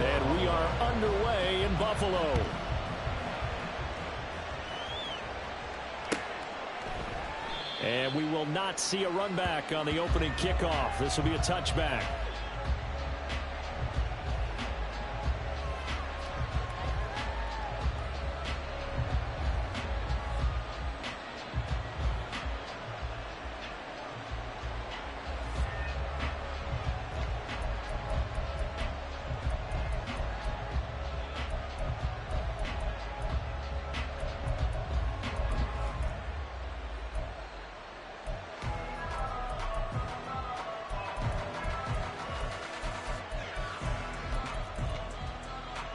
And we are underway in Buffalo. And we will not see a run back on the opening kickoff. This will be a touchback.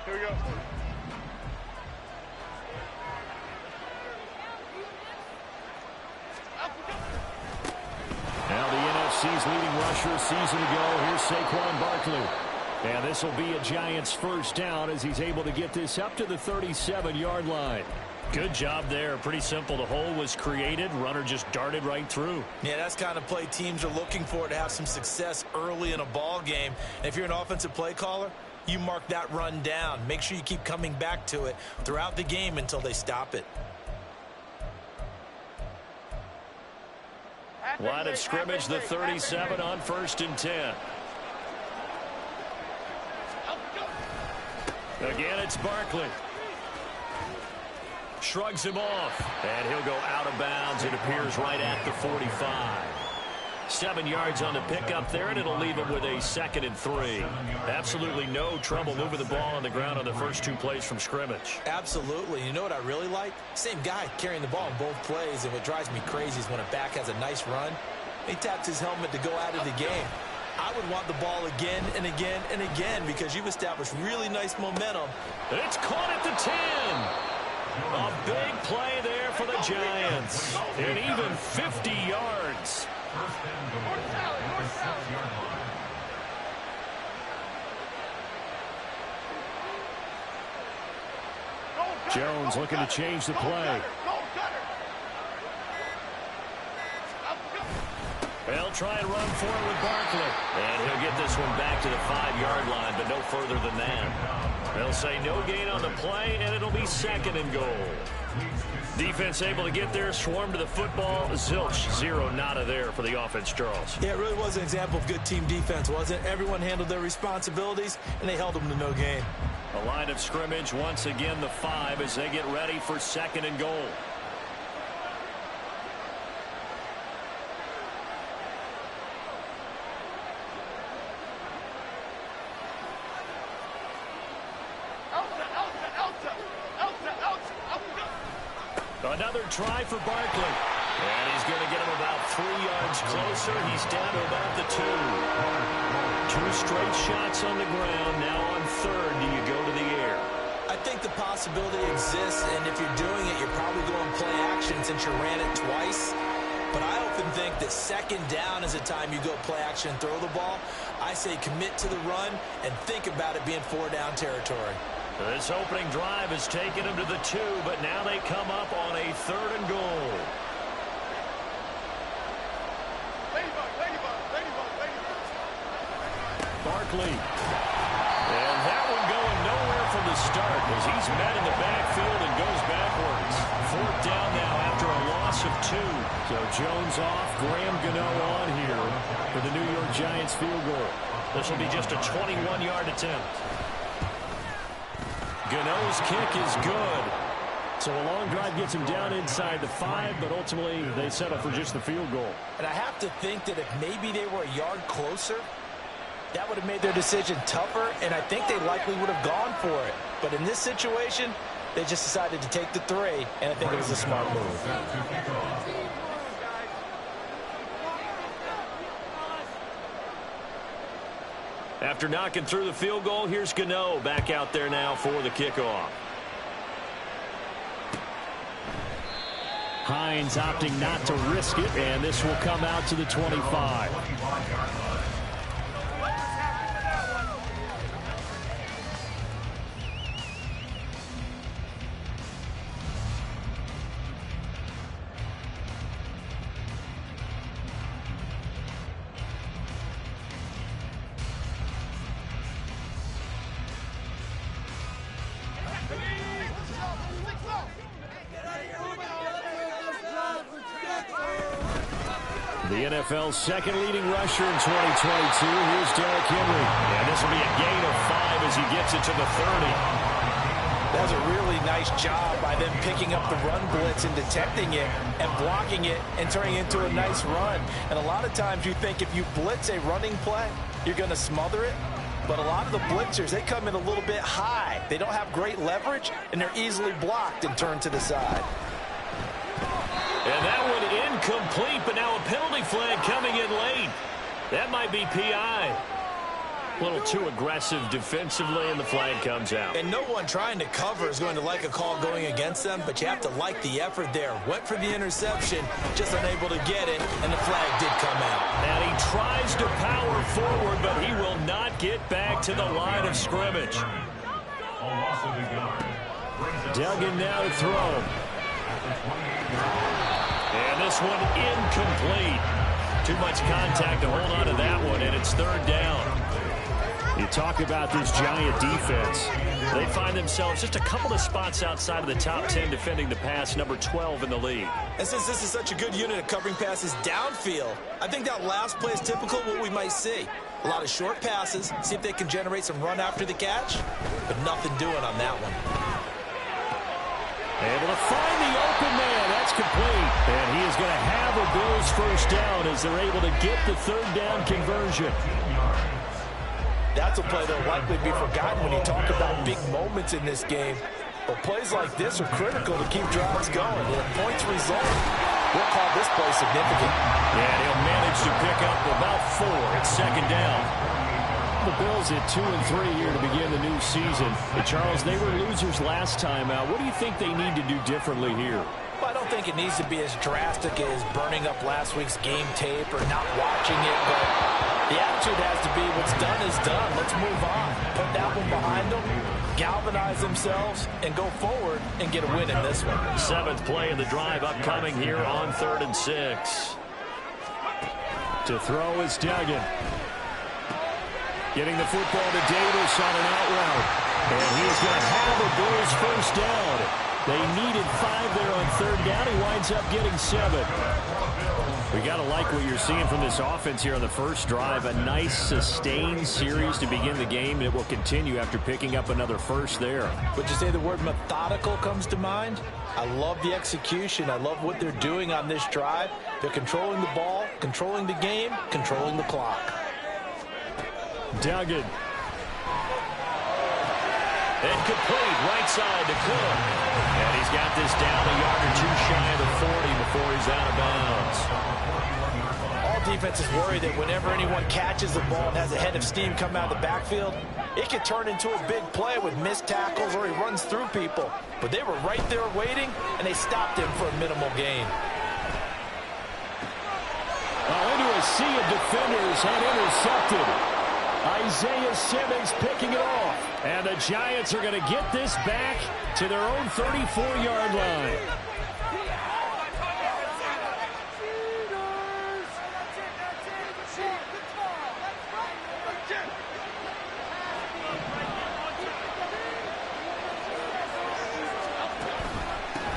Here we go. Now the NFC's leading rusher a season ago. Here's Saquon Barkley. And this will be a Giants first down as he's able to get this up to the 37-yard line. Good job there. Pretty simple. The hole was created. Runner just darted right through. Yeah, that's kind of play teams are looking for to have some success early in a ball game. And if you're an offensive play caller, you mark that run down. Make sure you keep coming back to it throughout the game until they stop it. Line of scrimmage, the 37 on 1st and 10. Again, it's Barkley. Shrugs him off. And he'll go out of bounds. It appears right at the 45. 7 yards on the pickup there, and it'll leave him with a 2nd and 3. Absolutely no trouble moving the ball on the ground on the first 2 plays from scrimmage. Absolutely. You know what I really like? Same guy carrying the ball in both plays, and what drives me crazy is when a back has a nice run, he taps his helmet to go out of the game. I would want the ball again and again and again because you've established really nice momentum. It's caught at the 10. A big play there for the Giants. And even 50 yards. Jones looking to change the play. They'll try and run for it with Barkley. And he'll get this one back to the 5-yard line, but no further than that. They'll say no gain on the play, and it'll be 2nd and goal. Defense able to get there, swarm to the football. Zilch, 0 nada there for the offense, Charles. Yeah, it really was an example of good team defense, wasn't it? Everyone handled their responsibilities, and they held them to no gain. A line of scrimmage, once again the 5 as they get ready for 2nd and goal. Another try for Barkley. And he's going to get him about 3 yards closer. He's down to about the 2. 2 straight shots on the ground. Now on 3rd, do you go to the air? I think the possibility exists, and if you're doing it, you're probably going play action since you ran it twice. But I often think that 2nd down is a time you go play action and throw the ball. I say commit to the run and think about it being 4-down territory. This opening drive has taken them to the 2, but now they come up on a 3rd and goal. Barkley. And that one going nowhere from the start as he's met in the backfield and goes backwards. 4th down now after a loss of 2. So Jones off, Graham Gano on here for the New York Giants field goal. This will be just a 21-yard attempt. Gano's kick is good. So a long drive gets him down inside the 5, but ultimately they settle for just the field goal. And I have to think that if maybe they were a yard closer, that would have made their decision tougher, and I think they likely would have gone for it. But in this situation, they just decided to take the 3, and I think it was a smart move. After knocking through the field goal, here's Gano back out there now for the kickoff. Hines opting not to risk it, and this will come out to the 25. The NFL's second leading rusher in 2022. Here's Derrick Henry. And this will be a gain of 5 as he gets it to the 30. That was a really nice job by them picking up the run blitz and detecting it and blocking it and turning it into a nice run. And a lot of times you think if you blitz a running play, you're going to smother it. But a lot of the blitzers, they come in a little bit high. They don't have great leverage, and they're easily blocked and turned to the side. And that one incomplete, but now a penalty flag coming in late. That might be PI. A little too aggressive defensively, and the flag comes out. And no one trying to cover is going to like a call going against them, but you have to like the effort there. Went for the interception, just unable to get it, and the flag did come out. And he tries to power forward, but he will not get back to the line of scrimmage. Duggan now to throw. And this one incomplete. Too much contact to hold on to that one, and it's third down. You talk about this Giant defense. They find themselves just a couple of spots outside of the top 10 defending the pass, number 12 in the league. And since this is such a good unit of covering passes downfield, I think that last play is typical of what we might see. A lot of short passes, see if they can generate some run after the catch, but nothing doing on that one. Able to find the open man. That's complete. And he is going to have a Bills first down as they're able to get the third down conversion. That's a play that will likely be forgotten when you talk about big moments in this game. But plays like this are critical to keep drives going. And if points result, we'll call this play significant. Yeah, he'll manage to pick up about 4 at second down. The Bills at 2-3 here to begin the new season. But Charles, they were losers last time out. What do you think they need to do differently here? Well, I don't think it needs to be as drastic as burning up last week's game tape or not watching it, but the attitude has to be what's done is done. Let's move on. Put that one behind them, galvanize themselves, and go forward and get a win in this one. 7th play of the drive upcoming here on 3rd and 6. To throw is Duggan. Getting the football to Davis on an out route. And he's going to have a Bills first down. They needed 5 there on 3rd down. He winds up getting 7. We got to like what you're seeing from this offense here on the first drive. A nice sustained series to begin the game. It will continue after picking up another first there. Would you say the word methodical comes to mind? I love the execution. I love what they're doing on this drive. They're controlling the ball, controlling the game, controlling the clock. Duggan. Incomplete, right side to Cook. And he's got this down a yard or 2 shy of the 40 before he's out of bounds. All defenses worry that whenever anyone catches the ball and has a head of steam come out of the backfield, it could turn into a big play with missed tackles or he runs through people. But they were right there waiting, and they stopped him for a minimal gain. Into a sea of defenders and intercepted. Isaiah Simmons picking it off. And the Giants are going to get this back to their own 34-yard line.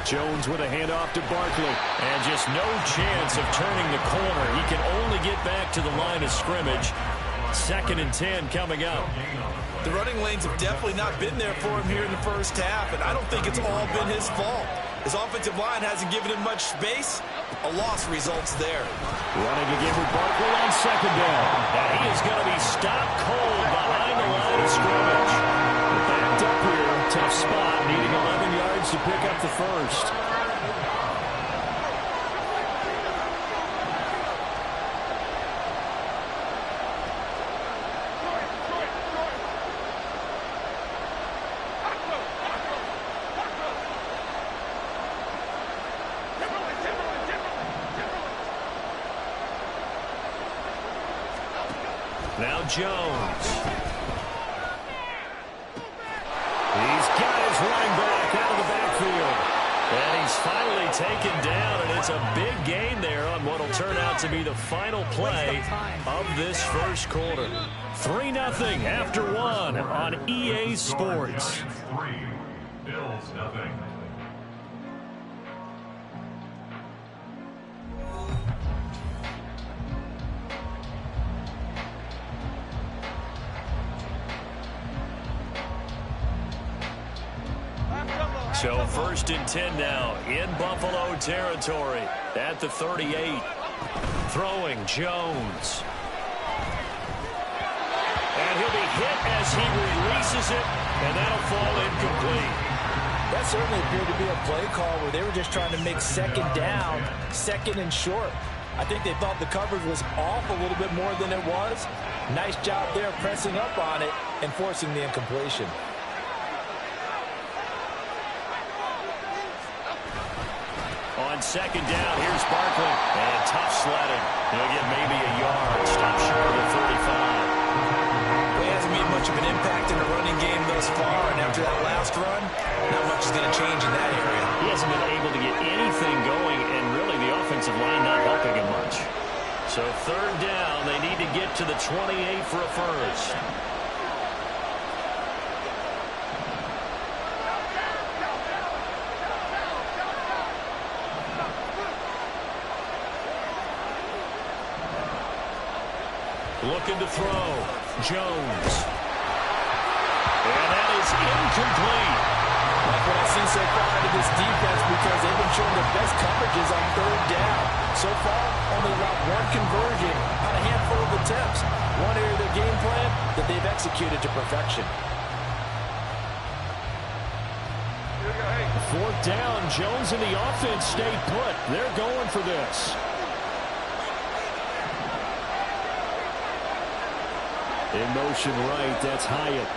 Jones with a handoff to Barkley. And just no chance of turning the corner. He can only get back to the line of scrimmage. 2nd and 10 coming up. The running lanes have definitely not been there for him here in the first half, and I don't think it's all been his fault. His offensive line hasn't given him much space. A loss results there. Running again with Barkley on 2nd down. And he is going to be stopped cold behind the line of scrimmage. Backed up here. Tough spot. Needing 11 yards to pick up the first. Now Jones. He's got his running back out of the backfield. And he's finally taken down, and it's a big gain there on what will turn out to be the final play of this first quarter. 3-0 after 1 on EA Sports. Bills nothing. So 1st and 10 now in Buffalo territory at the 38. Throwing Jones. And he'll be hit as he releases it, and that'll fall incomplete. That certainly appeared to be a play call where they were just trying to make 2nd down, 2nd and short. I think they thought the coverage was off a little bit more than it was. Nice job there pressing up on it and forcing the incompletion. On 2nd down, here's Barkley. And tough sledding. He'll get maybe a yard. Stop short of the 35. Well, he hasn't made much of an impact in the running game thus far, and after that last run, not much is going to change in that area. He hasn't been able to get anything going, and really the offensive line not helping him much. So 3rd down, they need to get to the 28 for a first. Looking to throw. Jones. And that is incomplete. Like what I've seen so far out of this defense, because they've been showing their best coverages on 3rd down. So far, only allowed 1 conversion on a handful of attempts. One area of their game plan that they've executed to perfection. 4th down. Jones and the offense stay put. They're going for this. In motion right, that's Hyatt.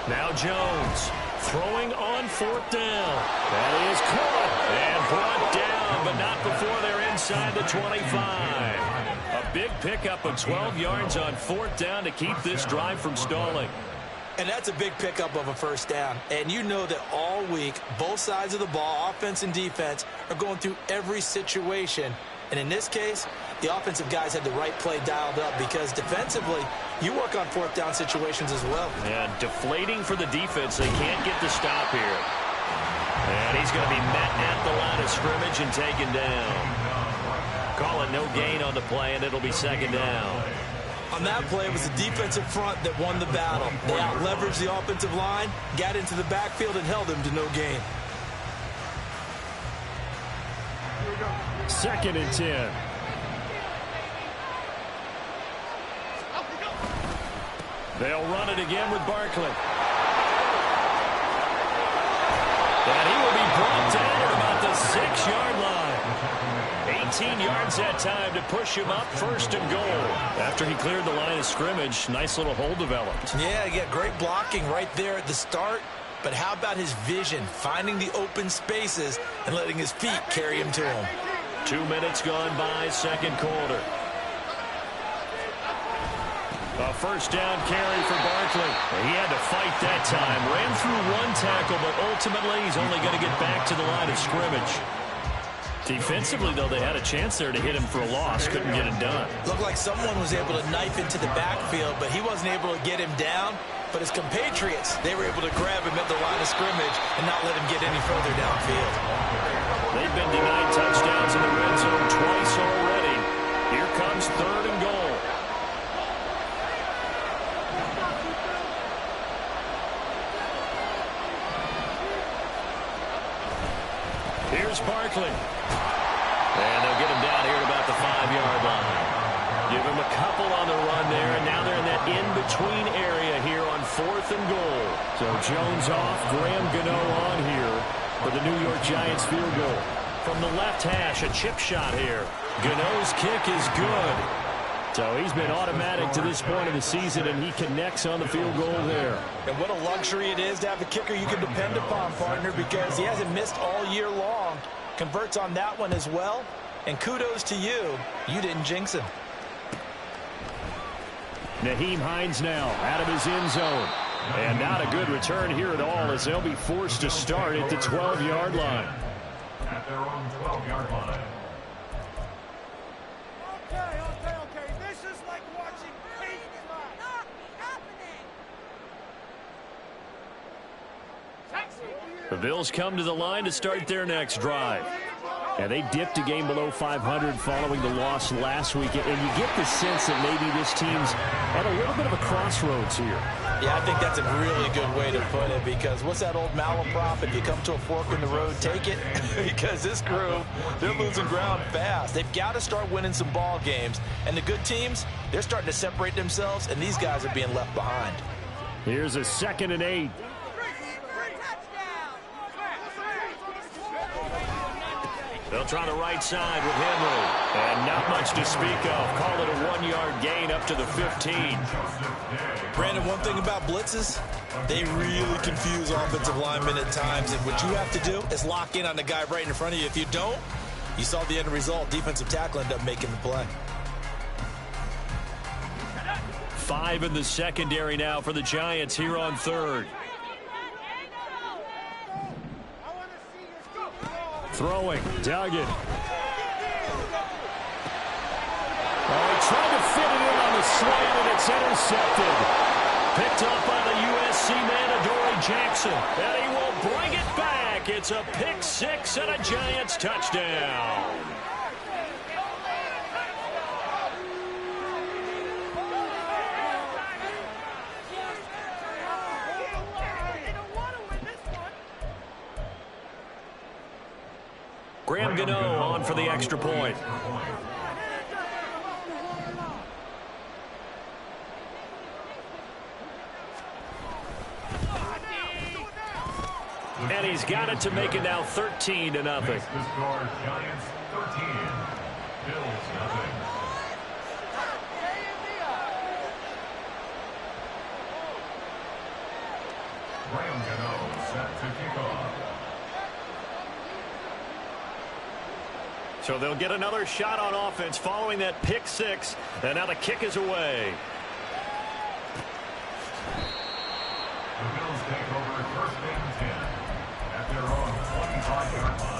Now Jones throwing on 4th down. That is caught and brought down, but not before they're inside the 25. A big pickup of 12 yards on 4th down to keep this drive from stalling. And that's a big pickup of a 1st down. And you know that all week, both sides of the ball, offense and defense, are going through every situation. And in this case, the offensive guys had the right play dialed up, because defensively, you work on 4th down situations as well. And deflating for the defense. They can't get the stop here. And he's going to be met at the line of scrimmage and taken down. Call it no gain on the play, and it'll be 2nd down. On that play, it was the defensive front that won the battle. They out-leveraged the offensive line, got into the backfield, and held them to no gain. 2nd and 10. They'll run it again with Barkley. And he will be brought down at about the 6-yard line. 18 yards that time to push him up 1st and goal. After he cleared the line of scrimmage, nice little hole developed. Yeah, he got great blocking right there at the start. But how about his vision, finding the open spaces and letting his feet carry him to him? 2 minutes gone by, 2nd quarter. A 1st down carry for Barkley. He had to fight that time. Ran through 1 tackle, but ultimately he's only going to get back to the line of scrimmage. Defensively, though, they had a chance there to hit him for a loss. Couldn't get it done. Looked like someone was able to knife into the backfield, but he wasn't able to get him down. But his compatriots, they were able to grab him at the line of scrimmage and not let him get any further downfield. They've been denied touchdowns in the red zone twice already. Here comes 3rd and goal. Here's Barkley. And they'll get him down here at about the 5-yard line. Give him a couple on the run there, and now they're in that in-between area here on 4th and goal. So Jones off, Graham Gano on here for the New York Giants field goal. From the left hash, a chip shot here. Gano's kick is good. So he's been automatic to this point of the season, and he connects on the field goal there. And what a luxury it is to have a kicker you can depend upon, partner, because he hasn't missed all year long. Converts on that one as well. And kudos to you. You didn't jinx him. Nyheim Hines now out of his end zone. And not a good return here at all, as they'll be forced to start at the 12-yard line. At their own 12-yard line. Okay. This is like watching paint dry. Not happening. The Bills come to the line to start their next drive. And they dipped a game below 500 following the loss last week. And you get the sense that maybe this team's at a little bit of a crossroads here. Yeah, I think that's a really good way to put it, because what's that old malaprop? If you come to a fork in the road, take it. Because this group, they're losing ground fast. They've got to start winning some ball games. And the good teams, they're starting to separate themselves, and these guys are being left behind. Here's a 2nd and 8. They'll try the right side with Henry. And not much to speak of. Call it a 1-yard gain up to the 15. Brandon, one thing about blitzes, they really confuse offensive linemen at times. And what you have to do is lock in on the guy right in front of you. If you don't, you saw the end result. Defensive tackle ended up making the play. 5 in the secondary now for the Giants here on 3rd. Throwing, Duggan. Oh, he tried to fit it in on the slant, and it's intercepted. Picked up by the USC man, Adoree Jackson. And he will bring it back. It's a pick 6 and a Giants touchdown. Graham Gano on for the extra point. And he's got it to make it now 13-0. Giants 13, Bills nothing. Graham Gano set to kick off. So they'll get another shot on offense following that pick 6. And now the kick is away. The Bills take over 1st and 10 at their own 25-yard line.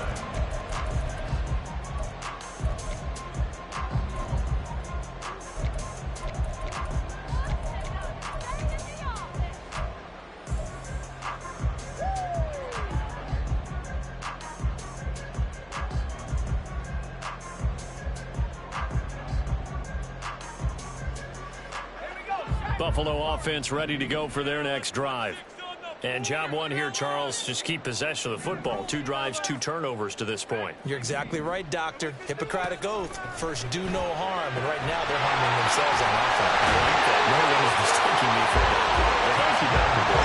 Buffalo offense ready to go for their next drive. And job one here, Charles, just keep possession of the football. 2 drives, 2 turnovers to this point. You're exactly right, Doctor. Hippocratic oath. First, do no harm. And right now, they're harming themselves on offense. I like that. No one is mistaking me for that. Well, thank you, Dr. Bill.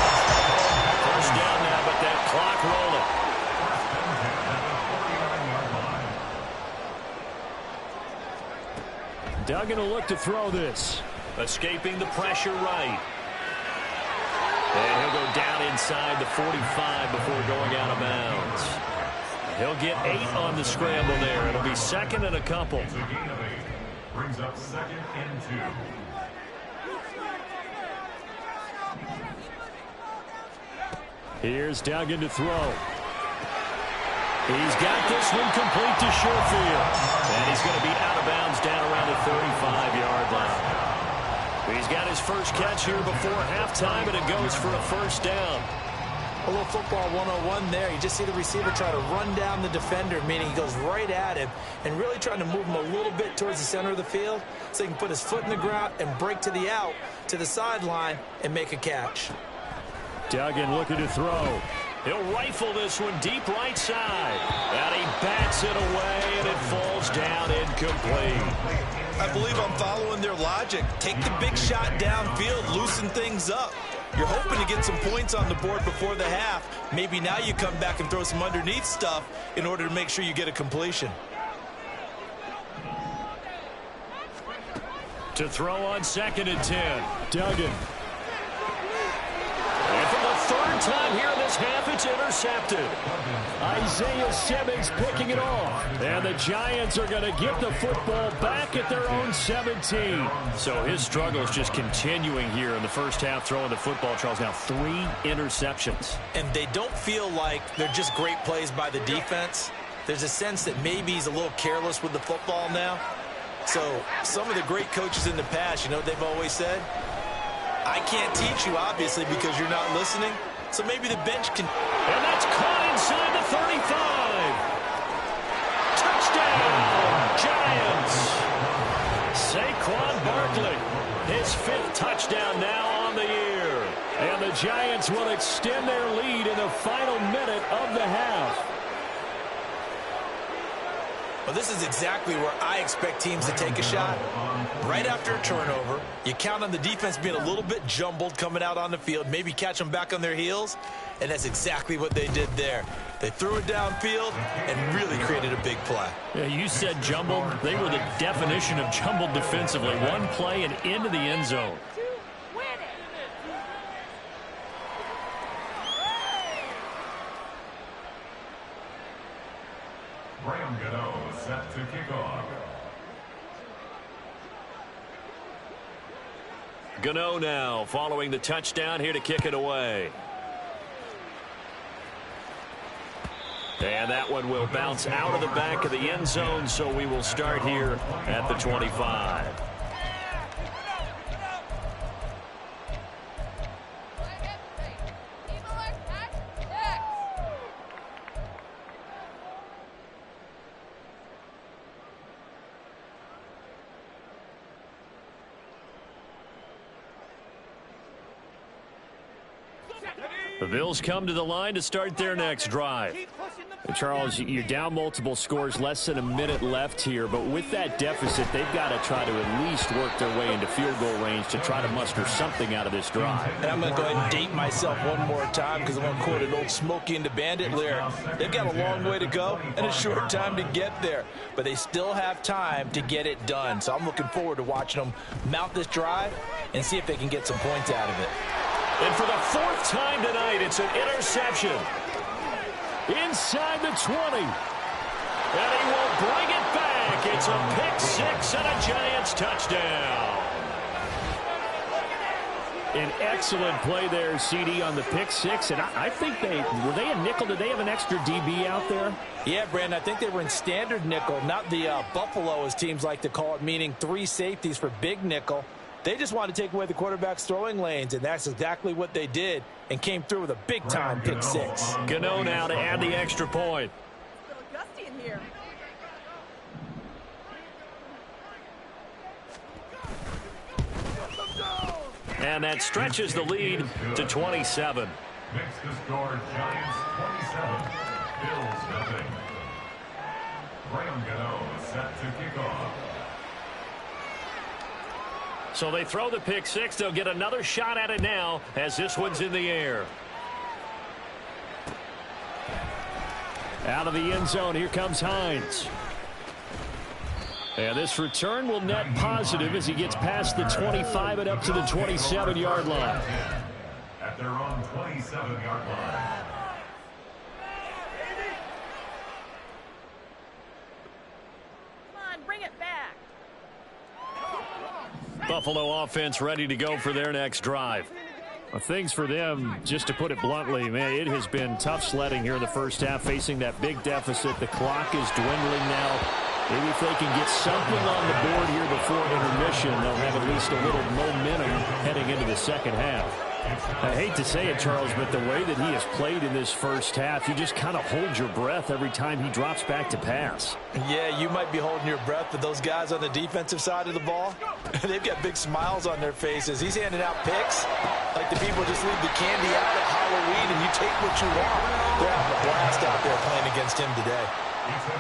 First down now, but that clock rolling. Duggan will look to throw this. Escaping the pressure right. And he'll go down inside the 45 before going out of bounds. He'll get 8 on the scramble there. It'll be 2nd and a couple. It's a gain of 8. Brings up 2nd and 2. Here's Duggan to throw. He's got this one complete to Sherfield. And he's going to be out of bounds down around the 35-yard line. He's got his first catch here before halftime, and it goes for a first down. A little football 101 there. You just see the receiver try to run down the defender, meaning he goes right at him and really trying to move him a little bit towards the center of the field so he can put his foot in the ground and break to the out, to the sideline, and make a catch. Duggan looking to throw. He'll rifle this one deep right side. And he bats it away, and it falls down incomplete. I believe I'm following their logic. Take the big shot downfield, loosen things up. You're hoping to get some points on the board before the half. Maybe now you come back and throw some underneath stuff in order to make sure you get a completion. To throw on 2nd and 10. Duggan. And for the 3rd time here in this half, it's intercepted. Isaiah Simmons picking it off. And the Giants are going to get the football back at their own 17. So his struggles just continuing here in the first half, throwing the football. Charles, now 3 interceptions. And they don't feel like they're just great plays by the defense. There's a sense that maybe he's a little careless with the football now. So some of the great coaches in the past, you know what they've always said? I can't teach you, obviously, because you're not listening. So maybe the bench can. And that's caught inside the 35. Touchdown, Giants! Saquon Barkley, his 5th touchdown now on the year. And the Giants will extend their lead in the final minute of the half. Well, this is exactly where I expect teams to take a shot. Right after a turnover, you count on the defense being a little bit jumbled coming out on the field, maybe catch them back on their heels, and that's exactly what they did there. They threw it downfield and really created a big play. Yeah, you said jumbled. They were the definition of jumbled defensively. One play and into the end zone. Set to kick off. Gano now following the touchdown here to kick it away. And that one will bounce out of the back of the end zone, so we will start here at the 25. The Bills come to the line to start their next drive. And Charles, you're down multiple scores, less than a minute left here, but with that deficit, they've got to try to at least work their way into field goal range to try to muster something out of this drive. And I'm going to go ahead and date myself one more time because I'm going to quote an old Smokey and the Bandit lyric. They've got a long way to go and a short time to get there, but they still have time to get it done. So I'm looking forward to watching them mount this drive and see if they can get some points out of it. And for the 4th time tonight, it's an interception. Inside the 20. And he will bring it back. It's a pick 6 and a Giants touchdown. An excellent play there, CD, on the pick 6. And I think were they a nickel? Did they have an extra DB out there? Yeah, Brandon, I think they were in standard nickel, not the Buffalo, as teams like to call it, meaning 3 safeties for big nickel. They just wanted to take away the quarterback's throwing lanes, and that's exactly what they did and came through with a big-time pick 6. Gano now to add the extra point. Still gusty in here. And that stretches the lead to 27. Makes the score Giants 27, Bills nothing. Graham Gano set to kick off. So they throw the pick 6. They'll get another shot at it now as this one's in the air. Out of the end zone, here comes Hines. And this return will net positive as he gets past the 25 and up to the 27-yard line. At their own 27-yard line. Come on, bring it back. Buffalo offense ready to go for their next drive. Well, things for them, just to put it bluntly, man, it has been tough sledding here in the first half, facing that big deficit. The clock is dwindling now. Maybe if they can get something on the board here before intermission, they'll have at least a little momentum heading into the second half. I hate to say it, Charles, but the way that he has played in this first half, you just kind of hold your breath every time he drops back to pass. Yeah, you might be holding your breath, but those guys on the defensive side of the ball, they've got big smiles on their faces. He's handing out picks like the people just leave the candy out at Halloween and you take what you want. They're having a blast out there playing against him today.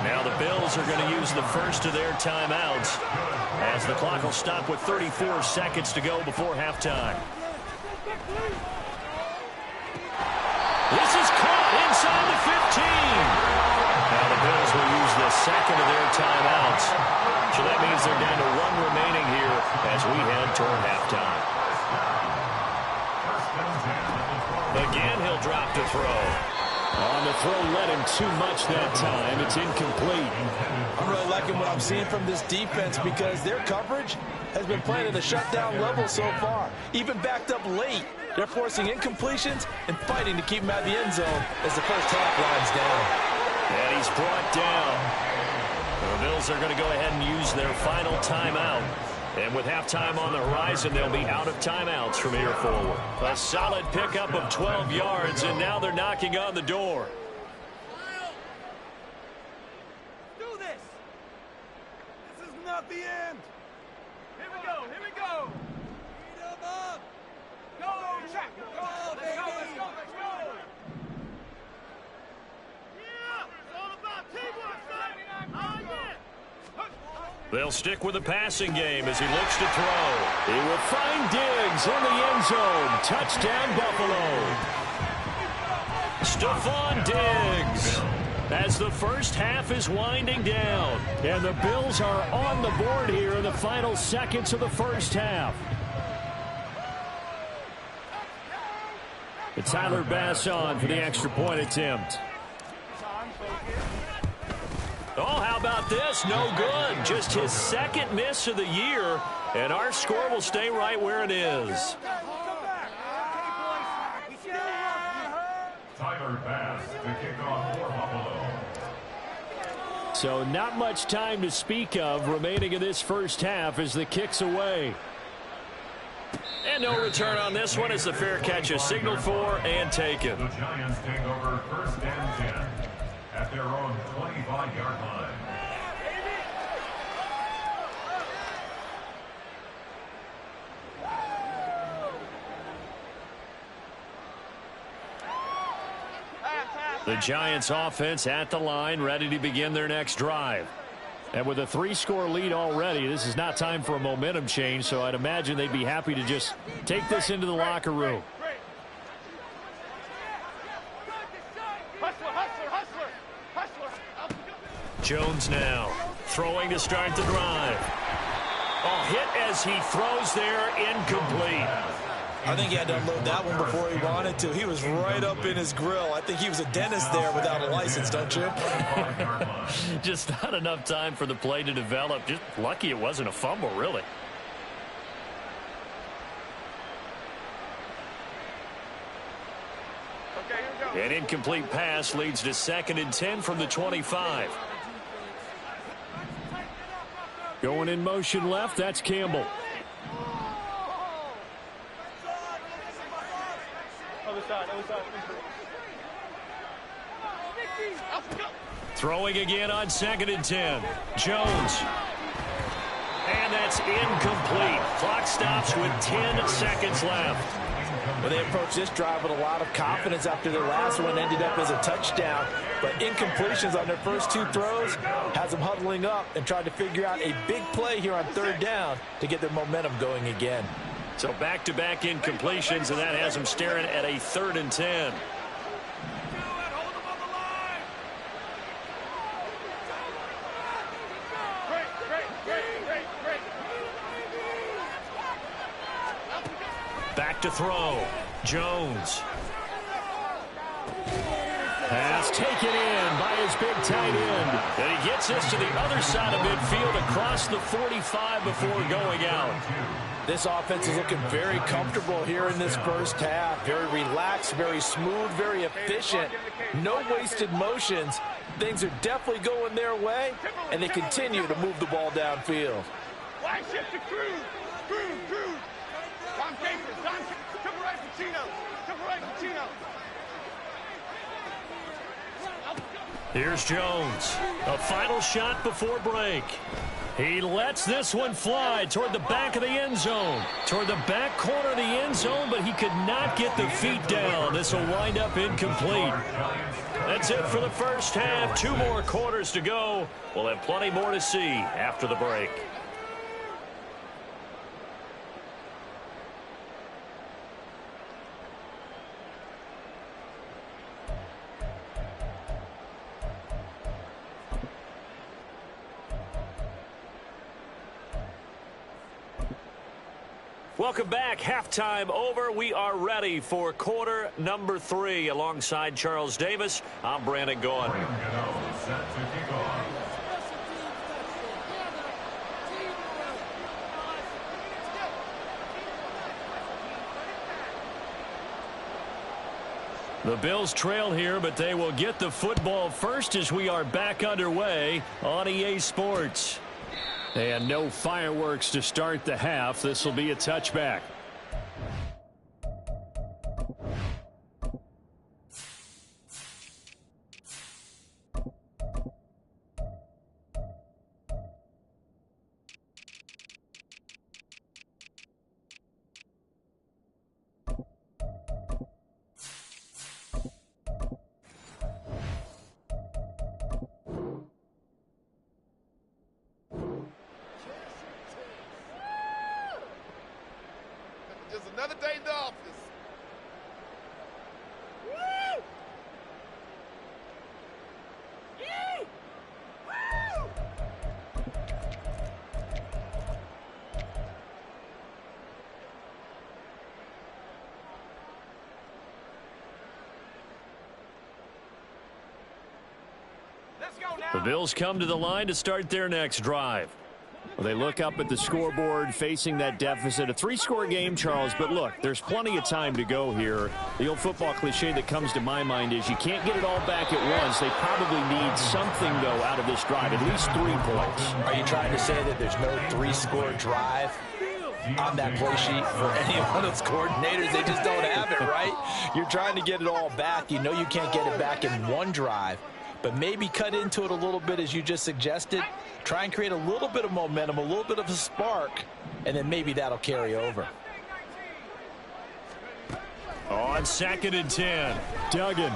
Now the Bills are going to use the first of their timeouts as the clock will stop with 34 seconds to go before halftime. This is caught inside the 15. Now the Bills will use the second of their timeouts. So that means they're down to 1 remaining here as we head toward halftime. Again, he'll drop to throw. On the throw, led him too much that time. It's incomplete. I'm really liking what I'm seeing from this defense because their coverage has been playing at a shutdown level so far. Even backed up late, they're forcing incompletions and fighting to keep him out of the end zone as the first half winds down. And he's brought down. The Bills are going to go ahead and use their final timeout. And with halftime on the horizon, they'll be out of timeouts from here forward. A solid pickup of 12 yards, and now they're knocking on the door. Do this. out the end. Here we go. Here we go. Beat him up. Go, Jack. Go, baby. Let's go. Let's go. Yeah. It's all about teamwork, son. I like it. They'll stick with the passing game as he looks to throw. He will find Diggs in the end zone. Touchdown, Buffalo. Stephon Diggs. As the first half is winding down, and the Bills are on the board here in the final seconds of the first half. It's Tyler Bass on for the extra point attempt. Oh, how about this? No good. Just his second miss of the year, and our score will stay right where it is. Tyler Bass to kick off for Buffalo. So not much time to speak of remaining in this first half as the kick's away. And no return on this one as the fair catch is signaled for and taken. The Giants take over first and 10 at their own 25-yard line. The Giants offense at the line, ready to begin their next drive. And with a 3-score lead already, this is not time for a momentum change, so I'd imagine they'd be happy to just take this into the locker room. Jones now throwing to start the drive. Oh, hit as he throws there, incomplete. I think he had to unload that one before he wanted to. He was right up in his grill. I think he was a dentist there without a license, don't you? Just not enough time for the play to develop. Just lucky it wasn't a fumble, really. Okay, here we go. An incomplete pass leads to 2nd and 10 from the 25. Going in motion left, that's Campbell. Throwing again on 2nd and 10. Jones. And that's incomplete. Clock stops with 10 seconds left. Well, they approached this drive with a lot of confidence after their last one ended up as a touchdown. But incompletions on their first 2 throws has them huddling up and trying to figure out a big play here on 3rd down to get their momentum going again. So back-to-back incompletions, and that has them staring at a 3rd and 10. Back to throw. Jones. Pass taken in by his big tight end. And he gets us to the other side of midfield across the 45 before going out. This offense is looking very comfortable here in this first half. Very relaxed, very smooth, very efficient. No wasted motions. Things are definitely going their way, and they continue to move the ball downfield. Why shift to Cruz? Cruz. Tom Capers. Triple right for Chino. Triple right for Chino. Here's Jones. A final shot before break. He lets this one fly toward the back of the end zone. Toward the back corner of the end zone, but he could not get the feet down. This will wind up incomplete. That's it for the first half. 2 more quarters to go. We'll have plenty more to see after the break. Welcome back. Halftime over. We are ready for quarter number 3. Alongside Charles Davis, I'm Brandon Gaughan. Set to kick off. The Bills trail here, but they will get the football first as we are back underway on EA Sports. And no fireworks to start the half. This will be a touchback. Another day in the office. Woo! Yee! Woo! Let's go now. The Bills come to the line to start their next drive. Well, they look up at the scoreboard facing that deficit. A 3-score game, Charles, but look, there's plenty of time to go here. The old football cliche that comes to my mind is you can't get it all back at once. They probably need something, though, out of this drive, at least 3 points. Are you trying to say that there's no 3-score drive on that play sheet for any one of those coordinators? They just don't have it, right? You're trying to get it all back. You know you can't get it back in one drive, but maybe cut into it a little bit as you just suggested. Try and create a little bit of momentum, a little bit of a spark, and then maybe that'll carry over. On 2nd and 10, Duggan.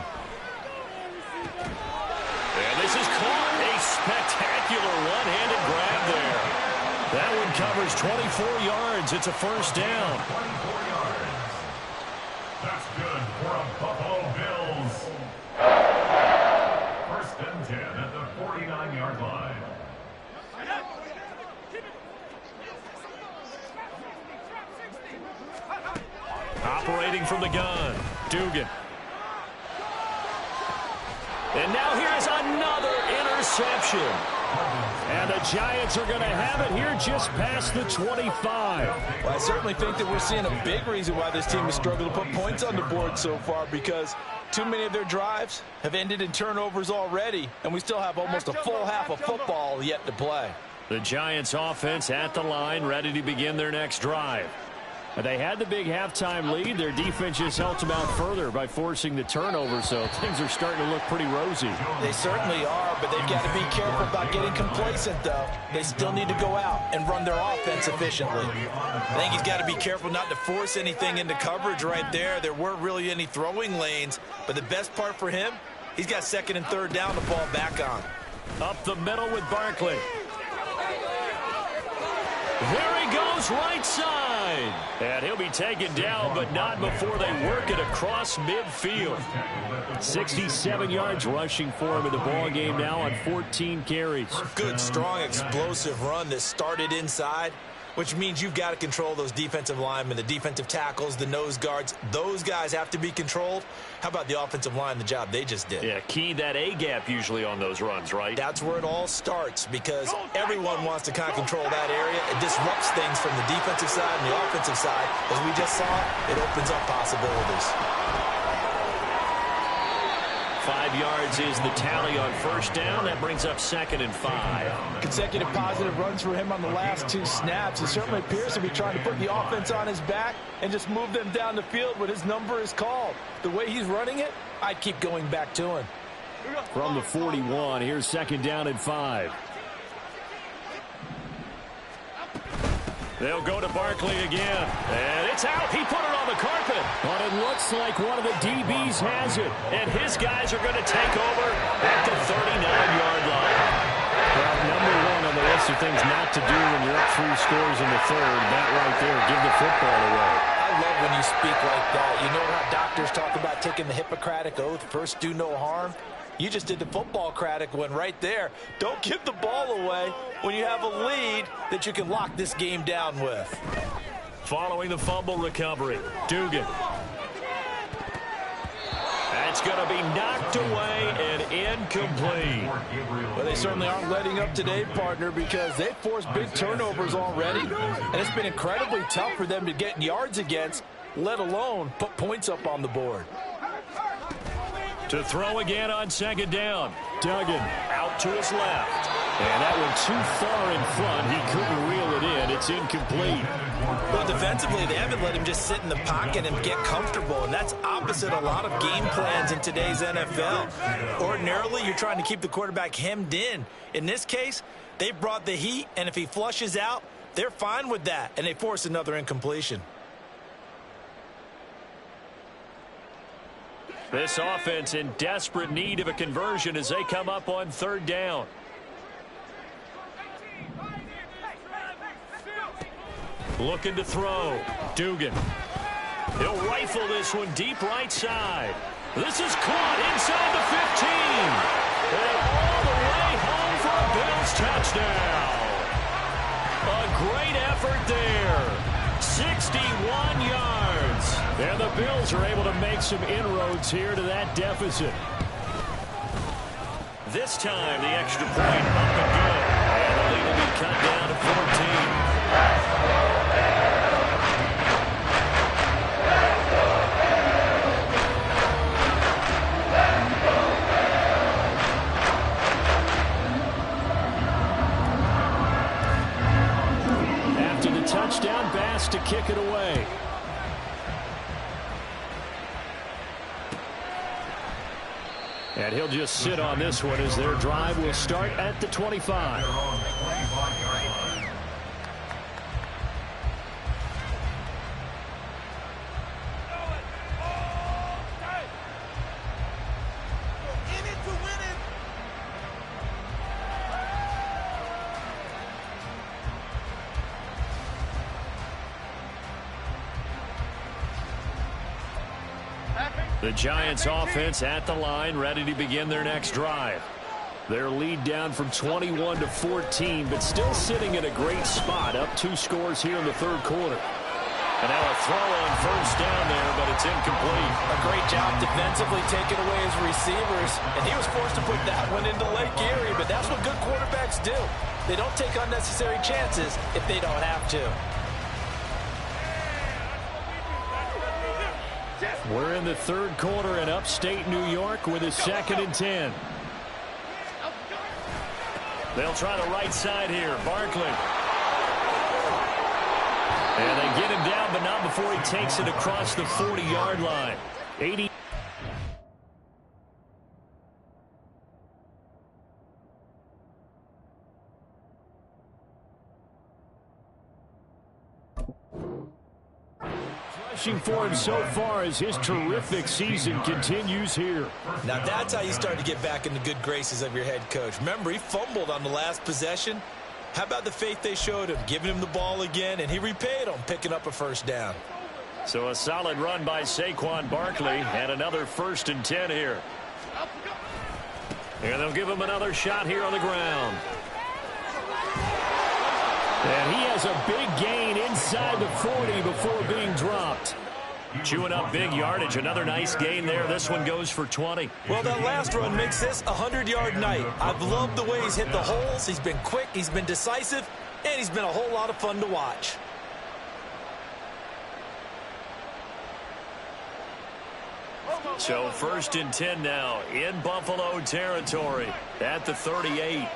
And this is caught. A spectacular one-handed grab there. That one covers 24 yards. It's a first down. 24 yards. That's good for a Buffalo Bills. First and 10 at the 49-yard line. Operating from the gun, Dugan. And now here's another interception. And the Giants are going to have it here just past the 25. Well, I certainly think that we're seeing a big reason why this team has struggled to put points on the board so far, because too many of their drives have ended in turnovers already, and we still have almost a full half of football yet to play. The Giants offense at the line, ready to begin their next drive. They had the big halftime lead. Their defense just helped them out further by forcing the turnover, so things are starting to look pretty rosy. They certainly are, but they've got to be careful about getting complacent, though. They still need to go out and run their offense efficiently. I think he's got to be careful not to force anything into coverage right there. There weren't really any throwing lanes, but the best part for him, he's got 2nd and 3rd down to fall back on. Up the middle with Barkley. There he goes, right side. And he'll be taken down, but not before they work it across midfield. 67 yards rushing for him in the ball game now on 14 carries. Good, strong, explosive run that started inside, which means you've got to control those defensive linemen, the defensive tackles, the nose guards. Those guys have to be controlled. How about the offensive line, the job they just did? Yeah, key that A-gap usually on those runs, right? That's where it all starts, because everyone wants to kind of control that area. It disrupts things from the defensive side and the offensive side. As we just saw, it opens up possibilities. 5 yards is the tally on first down. That brings up 2nd and 5. Consecutive positive runs for him on the last 2 snaps. He certainly appears to be trying to put the offense on his back and just move them down the field when his number is called. The way he's running it, I'd keep going back to him. From the 41, here's 2nd down and 5. They'll go to Barkley again. And it's out. He put it on the carpet. But it looks like one of the DBs has it. And his guys are going to take over at the 39-yard line. Well, number 1 on the list of things not to do when you're up 3 scores in the 3rd. That right there, give the football away. I love when you speak like that. You know how doctors talk about taking the Hippocratic Oath, first do no harm? You just did the football-cratic one right there. Don't give the ball away when you have a lead that you can lock this game down with. Following the fumble recovery, Dugan. That's going to be knocked away and incomplete. Well, they certainly aren't letting up today, partner, because they've forced big turnovers already. And it's been incredibly tough for them to get yards against, let alone put points up on the board. To throw again on 2nd down. Duggan out to his left. And that one too far in front. He couldn't reel it in. It's incomplete. Well, defensively, they haven't let him just sit in the pocket and get comfortable, and that's opposite a lot of game plans in today's NFL. Ordinarily, you're trying to keep the quarterback hemmed in. In this case, they brought the heat, and if he flushes out, they're fine with that, and they force another incompletion. This offense in desperate need of a conversion as they come up on 3rd down. Looking to throw. Dugan. He'll rifle this one deep right side. This is caught inside the 15. And all the way home for a Bills touchdown. A great effort there. 61 yards. And the Bills are able to make some inroads here to that deficit. This time, the extra point up and good. And the lead will be cut down to 14. After the touchdown, Bass to kick it away. And he'll just sit on this one as their drive will start at the 25. The Giants offense at the line, ready to begin their next drive. Their lead down from 21 to 14, but still sitting in a great spot, up 2 scores here in the third quarter. And now a throw on first down there, but it's incomplete. A great job defensively taking away his receivers, and he was forced to put that one into Lake Erie, but that's what good quarterbacks do. They don't take unnecessary chances if they don't have to. We're in the third quarter in upstate New York with a 2nd and 10. They'll try the right side here. Barkley. And they get him down, but not before he takes it across the 40-yard line. 80. Rushing for him so far as his terrific season continues here. Now that's how you start to get back in the good graces of your head coach. Remember, he fumbled on the last possession. How about the faith they showed him, giving him the ball again, and he repaid them, picking up a first down. So a solid run by Saquon Barkley, and another 1st and 10 here. And they'll give him another shot here on the ground. And he has a big gain inside the 40 before being dropped. Chewing up big yardage. Another nice gain there. This one goes for 20. Well, that last run makes this a 100-yard night. I've loved the way he's hit the holes. He's been quick, he's been decisive, and he's been a whole lot of fun to watch. So 1st and 10 now in Buffalo territory at the 38.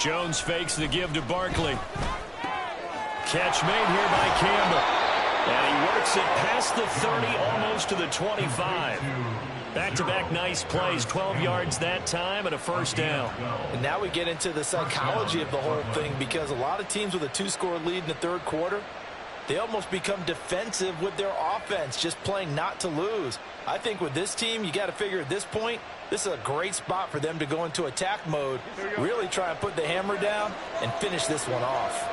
Jones fakes the give to Barkley. Catch made here by Campbell. And he works it past the 30, almost to the 25. Back-to-back nice plays, 12 yards that time and a first down. And now we get into the psychology of the whole thing, because a lot of teams with a 2-score lead in the third quarter, they almost become defensive with their offense, just playing not to lose. I think with this team, you got to figure at this point, this is a great spot for them to go into attack mode, really try and put the hammer down and finish this one off.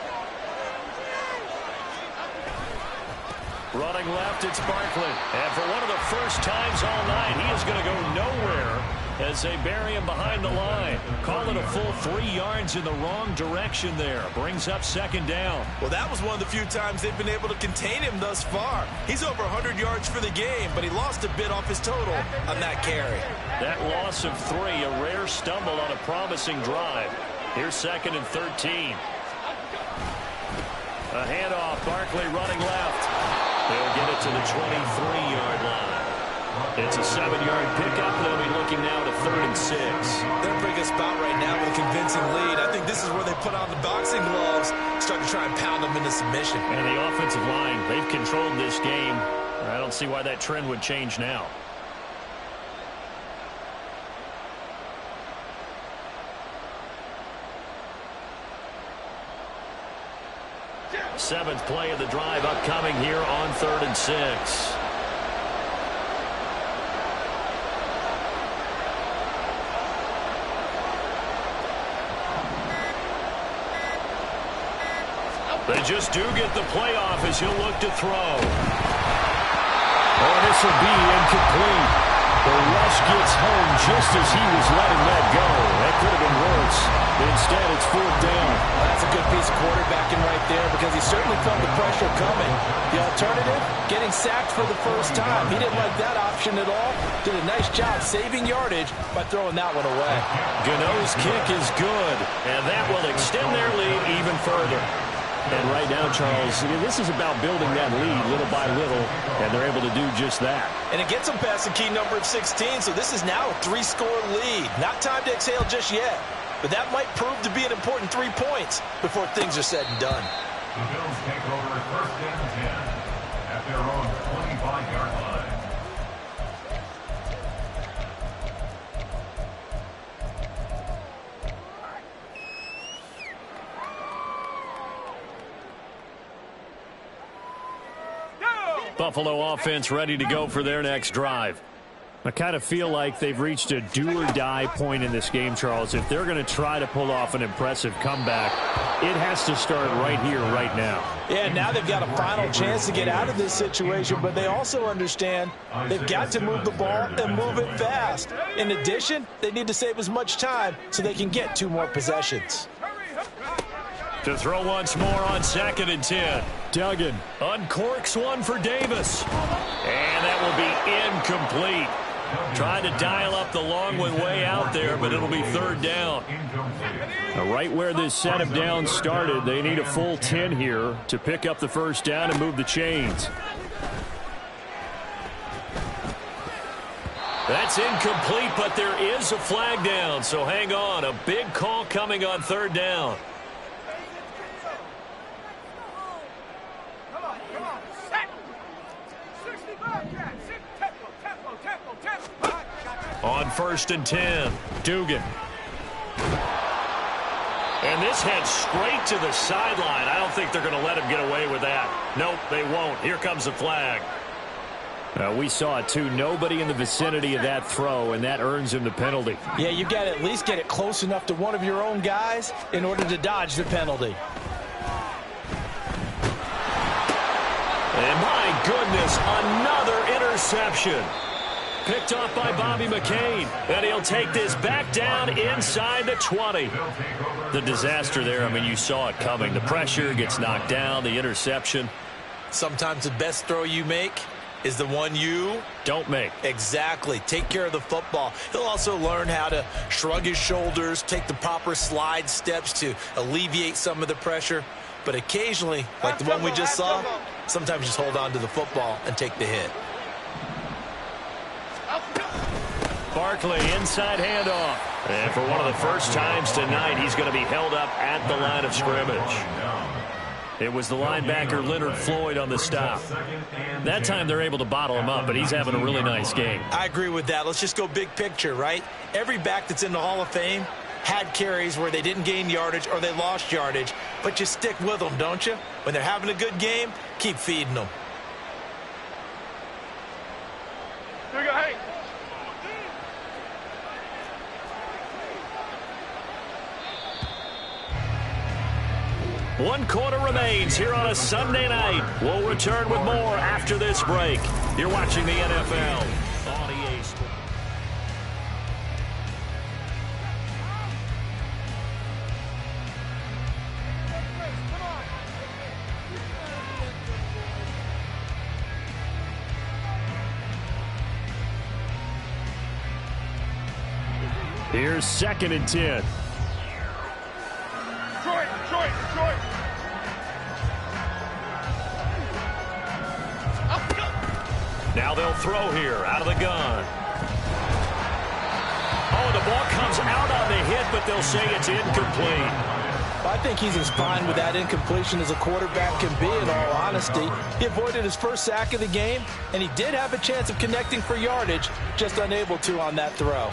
Running left, it's Barkley. And for one of the first times all night, he is going to go nowhere as they bury him behind the line. Call it a full 3 yards in the wrong direction there. Brings up 2nd down. Well, that was one of the few times they've been able to contain him thus far. He's over 100 yards for the game, but he lost a bit off his total on that carry. That loss of 3, a rare stumble on a promising drive. Here's 2nd and 13. A handoff, Barkley running left. They'll get it to the 23-yard line. It's a 7-yard pickup. They'll be looking now to 3rd and 6. They're in a pretty good spot right now with a convincing lead. I think this is where they put on the boxing gloves, start to try and pound them into submission. And the offensive line, they've controlled this game. I don't see why that trend would change now. Seventh play of the drive upcoming here on 3rd and 6. They just do get the playoff as he'll look to throw. Oh, this will be incomplete. The rush gets home just as he was letting that go. That could have been worse. But instead, it's fourth down. Well, that's a good piece of quarterbacking right there because he certainly felt the pressure coming. The alternative, getting sacked for the first time. He didn't like that option at all. Did a nice job saving yardage by throwing that one away. Gano's kick is good, and that will extend their lead even further. And right now, Charles, this is about building that lead little by little, and they're able to do just that. And it gets them past the key number of 16, so this is now a 3-score lead. Not time to exhale just yet, but that might prove to be an important 3 points before things are said and done. The Bills take over first and 10 at their own 25-yard line. Buffalo offense ready to go for their next drive. I kind of feel like they've reached a do-or-die point in this game, Charles. If they're going to try to pull off an impressive comeback, it has to start right here, right now. Yeah, now they've got a final chance to get out of this situation, but they also understand they've got to move the ball and move it fast. In addition, they need to save as much time so they can get 2 more possessions. To throw once more on 2nd and 10. Duggan uncorks one for Davis. And that will be incomplete. Trying to dial up the long one way out there, but it'll be 3rd down. Now, right where this set of downs started, they need a full 10 here to pick up the first down and move the chains. That's incomplete, but there is a flag down, so hang on. A big call coming on 3rd down. On 1st and 10, Dugan. And this heads straight to the sideline. I don't think they're going to let him get away with that. Nope, they won't. Here comes the flag. We saw it, too. Nobody in the vicinity of that throw, and that earns him the penalty. Yeah, you got to at least get it close enough to one of your own guys in order to dodge the penalty. And my goodness, another interception. Picked off by Bobby McCain. And he'll take this back down inside the 20. The disaster there, I mean, you saw it coming. The pressure gets knocked down, the interception. Sometimes the best throw you make is the one you don't make. Exactly. Take care of the football. He'll also learn how to shrug his shoulders, take the proper slide steps to alleviate some of the pressure. But occasionally, like the one we just saw, sometimes just hold on to the football and take the hit. Barkley, inside handoff. And for one of the first times tonight, he's going to be held up at the line of scrimmage. It was the linebacker Leonard Floyd on the stop. That time they're able to bottle him up, but he's having a really nice game. I agree with that. Let's just go big picture, right? Every back that's in the Hall of Fame had carries where they didn't gain yardage or they lost yardage, but you stick with them, don't you? When they're having a good game, keep feeding them. Here we go, hey. One quarter remains here on a Sunday night. We'll return with more after this break. You're watching the NFL on EA Sports. Here's 2nd and 10. Detroit. Now they'll throw here out of the gun. Oh, the ball comes out on the hit, but they'll say it's incomplete. I think he's as fine with that incompletion as a quarterback can be, in all honesty. He avoided his first sack of the game, and he did have a chance of connecting for yardage, just unable to on that throw.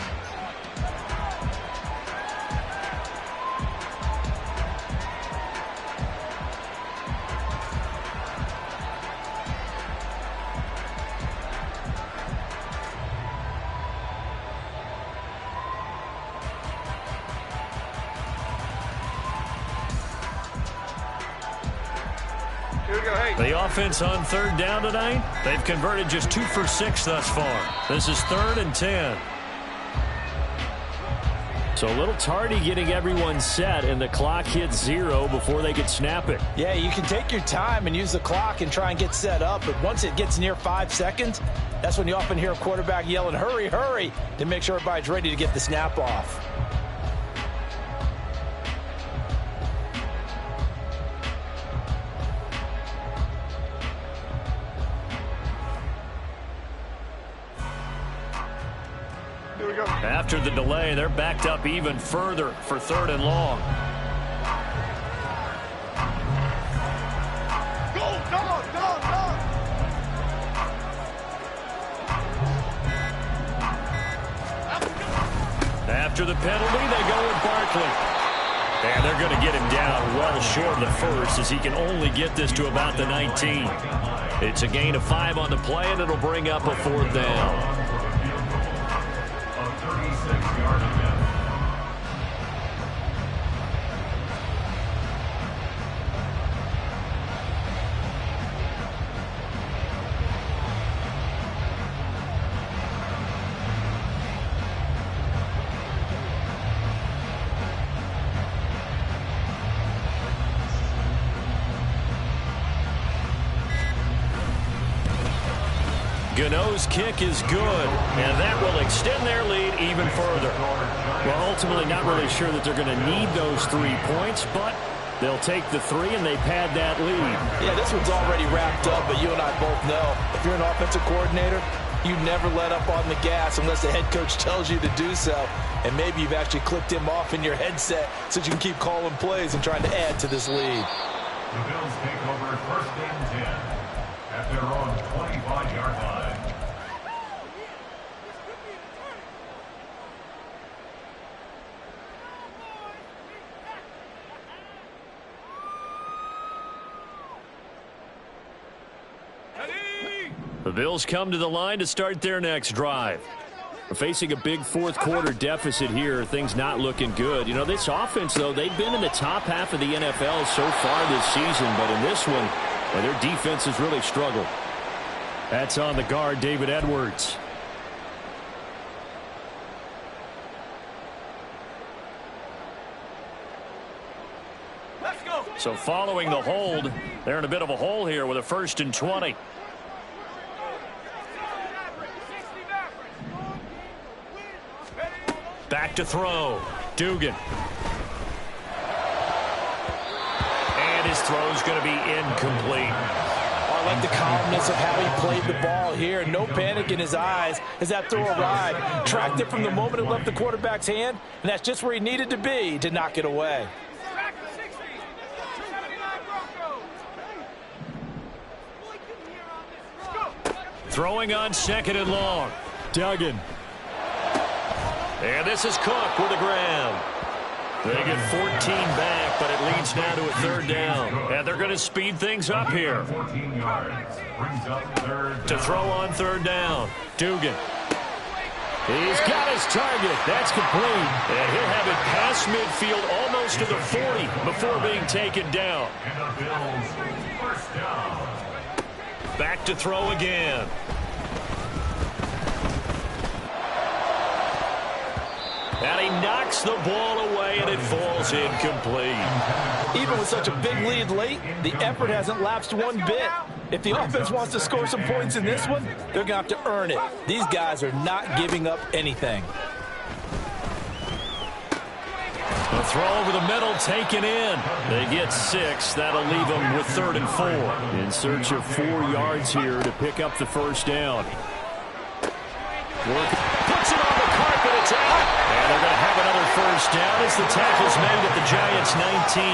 Here we The offense on 3rd down tonight, they've converted just 2 for 6 thus far. This is 3rd and 10. So a little tardy getting everyone set, and the clock hits 0 before they could snap it. Yeah, you can take your time and use the clock and try and get set up, but once it gets near 5 seconds, that's when you often hear a quarterback yelling, hurry, hurry, to make sure everybody's ready to get the snap off. After the delay, they're backed up even further for 3rd and long. After the penalty, they go with Barkley. And they're going to get him down well short of the first, as he can only get this to about the 19. It's a gain of 5 on the play, and it'll bring up a 4th down. Gano's kick is good, and that will extend their lead even further. Well, ultimately not really sure that they're going to need those 3 points, but they'll take the 3 and they pad that lead. Yeah, this one's already wrapped up, but you and I both know if you're an offensive coordinator, you never let up on the gas unless the head coach tells you to do so. And maybe you've actually clicked him off in your headset so you can keep calling plays and trying to add to this lead. The Bills take over 1st and 10 at their own 25-yard line. The Bills come to the line to start their next drive. We're facing a big 4th quarter deficit here. Things not looking good. You know, this offense, though, they've been in the top half of the NFL so far this season, but in this one, well, their defense has really struggled. That's on the guard, David Edwards. Let's go. So following the hold, they're in a bit of a hole here with a 1st and 20. Back to throw. Dugan. And his throw's going to be incomplete. I like the calmness of how he played the ball here. No panic in his eyes as that throw arrived. Tracked it from the moment it left the quarterback's hand, and that's just where he needed to be to knock it away. Throwing on 2nd and long. Duggan. And this is Cook with the ground. They get 14 back, but it leads now to a 3rd down. And they're going to speed things up here. 14 yards. Brings up 3rd To throw on 3rd down. Dugan. He's got his target. That's complete. And he'll have it past midfield almost to the 40 before being taken down. And the Bills 1st down. Back to throw again. And he knocks the ball away, and it falls incomplete. Even with such a big lead late, the effort hasn't lapsed one bit. If the offense wants to score some points in this one, they're going to have to earn it. These guys are not giving up anything. The throw over the middle taken in. They get 6. That'll leave them with 3rd and 4. In search of 4 yards here to pick up the 1st down. Puts it on the carpet. It's out. And they're going to have another 1st down as the tackle's made at the Giants' 19.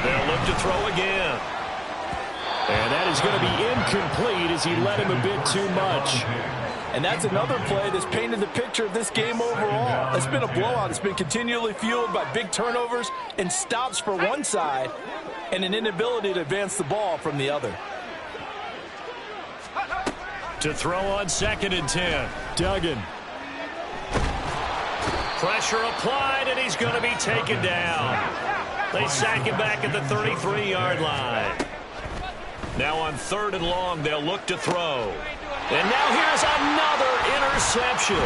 They'll look to throw again. And that is going to be incomplete as he led him a bit too much. And that's another play that's painted the picture of this game overall. It's been a blowout. It's been continually fueled by big turnovers and stops for one side and an inability to advance the ball from the other. To throw on 2nd and 10. Duggan. Pressure applied, and he's going to be taken down. They sack him back at the 33-yard line. Now on 3rd and long, they'll look to throw. And now here's another interception.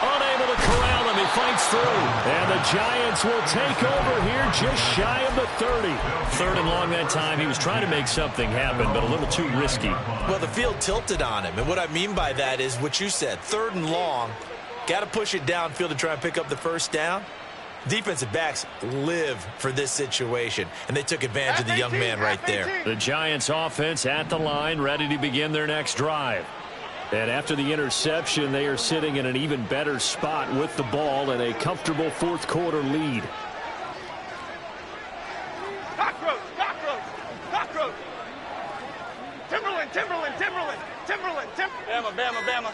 Unable to corral him. He fights through. And the Giants will take over here just shy of the 30. 3rd and long that time. He was trying to make something happen, but a little too risky. Well, the field tilted on him. And what I mean by that is what you said. 3rd and long. Got to push it downfield to try and pick up the first down. Defensive backs live for this situation, and they took advantage of the young man right there. The Giants offense at the line, ready to begin their next drive. And after the interception, they are sitting in an even better spot with the ball and a comfortable 4th quarter lead. Cockroach, cockroach, cockroach. Timberland, Timberland, Timberland, Timberland, Timberland. Bama, Bama, Bama.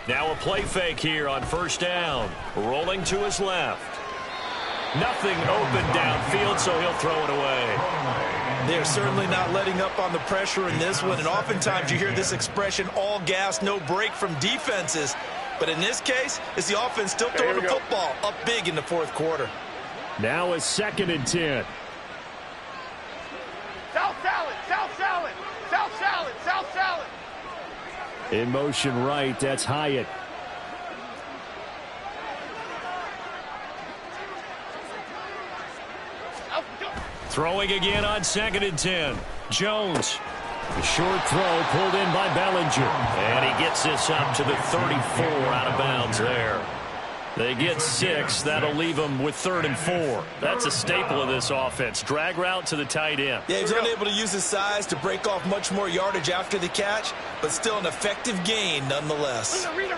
Now a play fake here on 1st down. Rolling to his left. Nothing open downfield, so he'll throw it away. They're certainly not letting up on the pressure in this one, and oftentimes you hear this expression, all gas, no break from defenses. But in this case, it's the offense still throwing the football up big in the 4th quarter. Now a 2nd and 10. South salad, South salad, South salad, South salad. In motion right, that's Hyatt. Throwing again on 2nd and 10. Jones. The short throw pulled in by Bellinger. And he gets this up to the 34 out of bounds there. They get 6. That'll leave them with 3rd and 4. That's a staple of this offense. Drag route to the tight end. Yeah, he's unable to use his size to break off much more yardage after the catch, but still an effective gain nonetheless. Rita.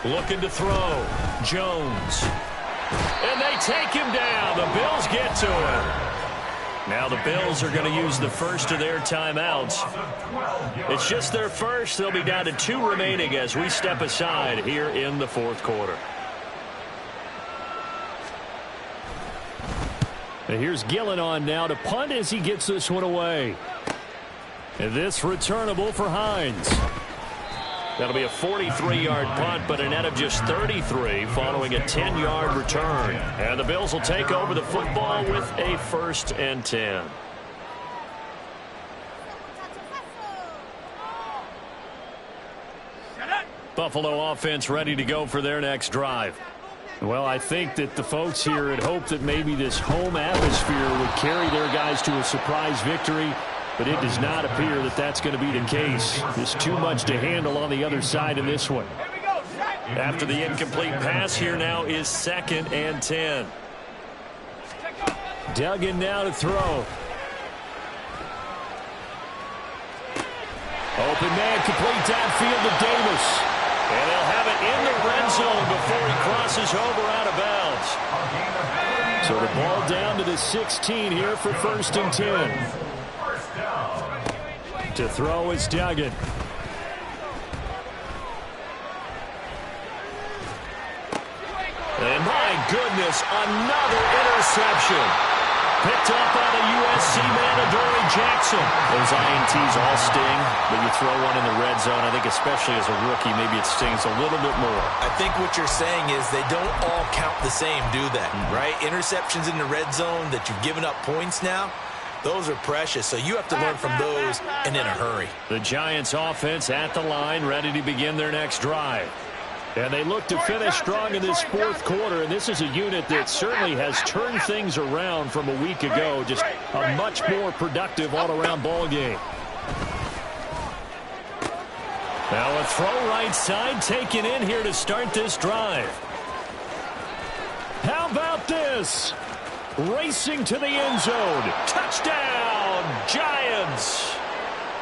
Looking to throw. Jones. And they take him down. The Bills get to him. Now the Bills are going to use the first of their timeouts. It's just their first. They'll be down to 2 remaining as we step aside here in the 4th quarter. And here's Gillen on now to punt as he gets this one away. And this returnable for Hines. That'll be a 43-yard punt, but a net of just 33 following a 10-yard return. And the Bills will take over the football with a 1st and 10. Buffalo offense ready to go for their next drive. Well, I think that the folks here had hoped that maybe this home atmosphere would carry their guys to a surprise victory. But it does not appear that that's going to be the case. There's too much to handle on the other side in this one. After the incomplete pass, here now is 2nd and 10. Duggan now to throw. Open man, complete downfield to Davis. And they'll have it in the red zone before he crosses over out of bounds. So the ball down to the 16 here for 1st and 10. To throw is Duggan. And my goodness, another interception. Picked up by the USC man, Adoree Jackson. Those INTs all sting, but you throw one in the red zone, I think especially as a rookie, maybe it stings a little bit more. I think what you're saying is they don't all count the same, do they? Right? Interceptions in the red zone that you've given up points now, those are precious, so you have to learn from those and in a hurry. The Giants offense at the line, ready to begin their next drive. And they look to finish strong in this 4th quarter, and this is a unit that certainly has turned things around from a week ago. Just a much more productive all-around ball game. Now a throw right side taken in here to start this drive. How about this? Racing to the end zone. Touchdown, Giants.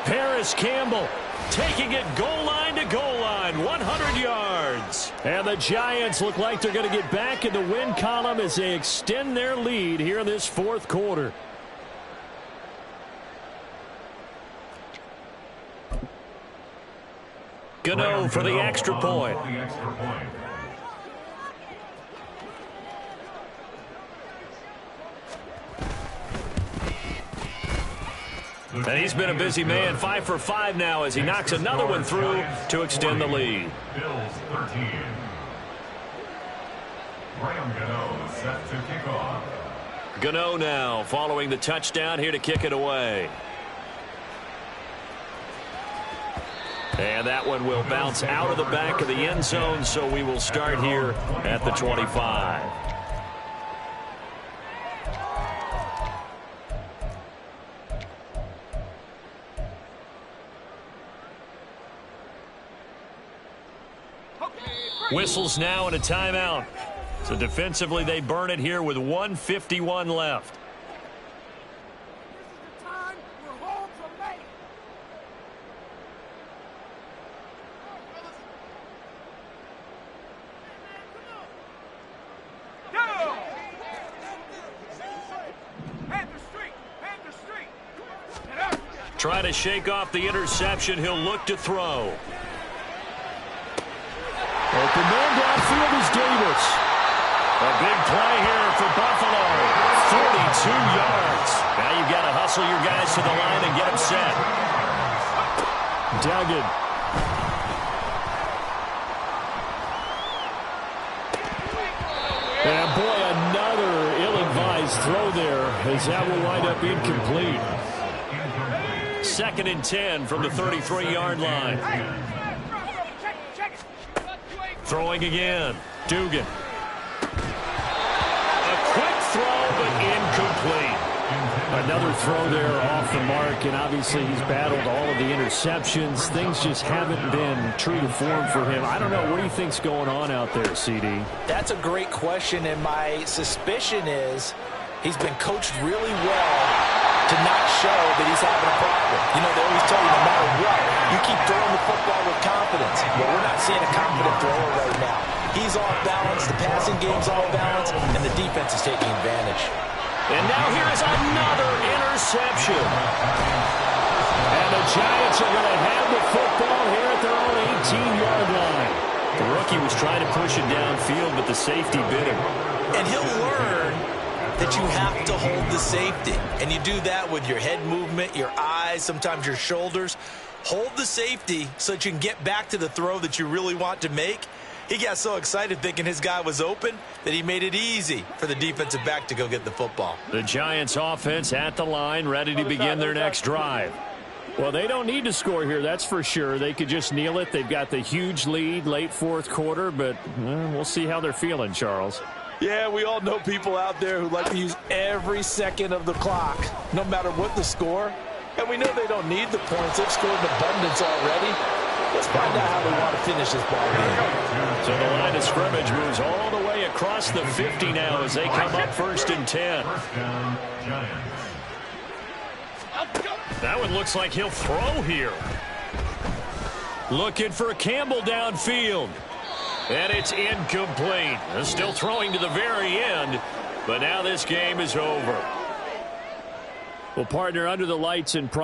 Paris Campbell taking it goal line to goal line, 100 yards. And the Giants look like they're going to get back in the win column as they extend their lead here in this 4th quarter. Gano for the extra point. And he's been a busy man, 5 for 5 now as he knocks another one through to extend the lead. Bills 13. Graham Gano set to kick off. Gano now following the touchdown here to kick it away. And that one will bounce out of the back of the end zone, so we will start here at the 25. Whistles now and a timeout. So defensively, they burn it here with 1:51 left. Try to shake off the interception. He'll look to throw. Open man downfield is Davis. A big play here for Buffalo. 42 yards. Now you've got to hustle your guys to the line and get them set. Duggan. And boy, another ill-advised throw there as that will wind up incomplete. 2nd and 10 from the 33-yard line. Throwing again. Dugan. A quick throw, but incomplete. Another throw there off the mark, and obviously he's battled all of the interceptions. Things just haven't been true to form for him. I don't know. What do you think's going on out there, CD? That's a great question, and my suspicion is he's been coached really well to not show that he's having a problem. You know, they always tell you no matter what, you keep throwing the football with confidence. Well, we're not seeing a confident thrower right now. He's off balance, the passing game's off balance, and the defense is taking advantage. And now here is another interception. And the Giants are going to have the football here at their own 18-yard line. The rookie was trying to push it downfield, but the safety bit him. And he'll learn that you have to hold the safety. And you do that with your head movement, your eyes, sometimes your shoulders. Hold the safety so that you can get back to the throw that you really want to make. He got so excited thinking his guy was open that he made it easy for the defensive back to go get the football. The Giants offense at the line, ready to begin their next drive. Well, they don't need to score here, that's for sure. They could just kneel it. They've got the huge lead late 4th quarter, but we'll see how they're feeling, Charles. Yeah, we all know people out there who like to use every second of the clock, no matter what the score. And we know they don't need the points. They've scored in abundance already. Let's find out how they want to finish this ball game. So the line of scrimmage moves all the way across the 50 now as they come up 1st and 10. First down, Giants. That one looks like he'll throw here. Looking for Campbell downfield. And it's incomplete. They're still throwing to the very end, but now this game is over. Well, partner, under the lights in prime.